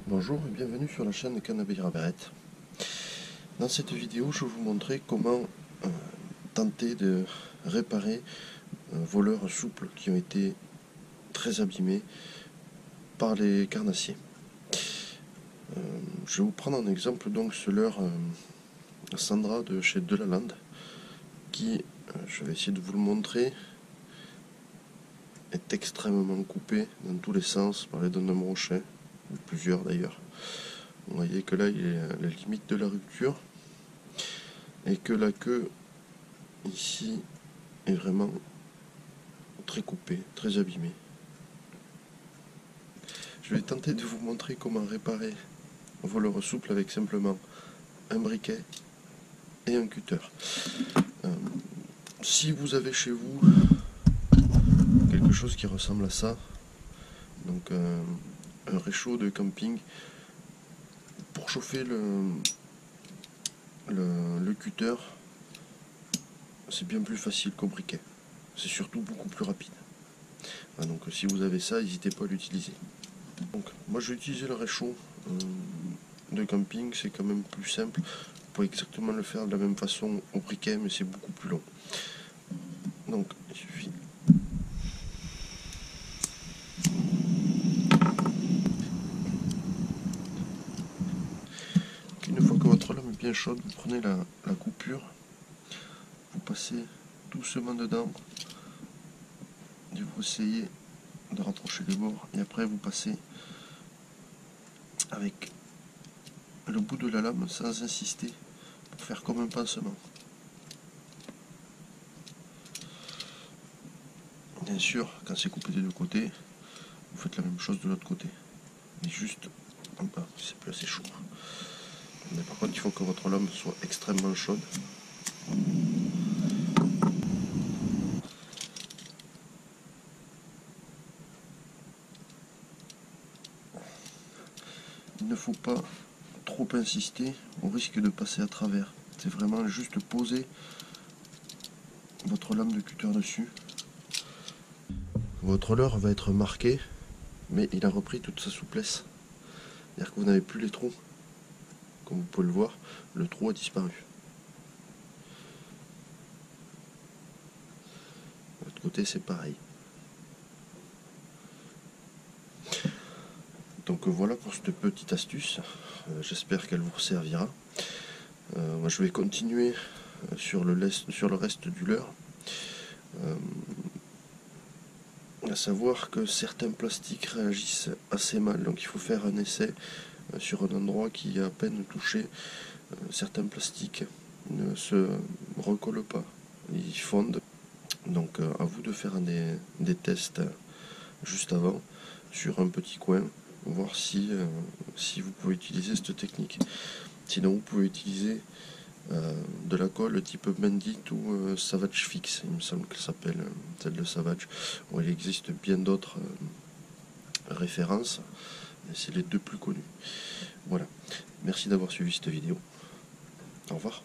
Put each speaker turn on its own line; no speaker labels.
Bonjour et bienvenue sur la chaîne Cannabis Beret. Dans cette vidéo, je vais vous montrer comment tenter de réparer voleurs souples qui ont été très abîmés par les carnassiers. Je vais vous prendre un exemple, donc ce leurre Sandra de chez Delaland, qui, je vais essayer de vous le montrer, est extrêmement coupé dans tous les sens par les dents de brochet, ou plusieurs d'ailleurs. Vous voyez que là il est à la limite de la rupture et que la queue ici est vraiment très coupée, très abîmée. Je vais tenter de vous montrer comment réparer un voleur souple avec simplement un briquet et un cutter. Si vous avez chez vous quelque chose qui ressemble à ça, donc un réchaud de camping, pour chauffer le cutter, c'est bien plus facile qu'au briquet. C'est surtout beaucoup plus rapide. Donc si vous avez ça, n'hésitez pas à l'utiliser. Donc moi je vais utiliser le réchaud de camping, c'est quand même plus simple. Vous pouvez exactement le faire de la même façon au briquet, mais c'est beaucoup plus long. Donc il suffit qu'une fois que votre lame est bien chaude, vous prenez la coupure, vous passez doucement dedans et vous essayez de rapprocher les bords, et après vous passez avec le bout de la lame sans insister pour faire comme un pansement. Bien sûr, quand c'est coupé des deux côtés, vous faites la même chose de l'autre côté, mais juste en bas, c'est plus assez chaud. Mais par contre, il faut que votre lame soit extrêmement chaude. Il ne faut pas trop insister, on risque de passer à travers. C'est vraiment juste poser votre lame de cutter dessus. Votre leurre va être marqué, mais il a repris toute sa souplesse. C'est-à-dire que vous n'avez plus les trous. Comme vous pouvez le voir, le trou a disparu. De l'autre côté, c'est pareil. Donc voilà pour cette petite astuce. J'espère qu'elle vous servira. Moi, je vais continuer sur le reste du leurre. À savoir que certains plastiques réagissent assez mal, donc il faut faire un essai sur un endroit qui est à peine touché. Certains plastiques ne se recollent pas, ils fondent. Donc à vous de faire des tests juste avant sur un petit coin, voir si vous pouvez utiliser cette technique. Sinon vous pouvez utiliser de la colle type Bandit ou Savage Fix, il me semble qu'elle s'appelle celle de Savage. Bon, il existe bien d'autres références, mais c'est les deux plus connus. Voilà, merci d'avoir suivi cette vidéo. Au revoir.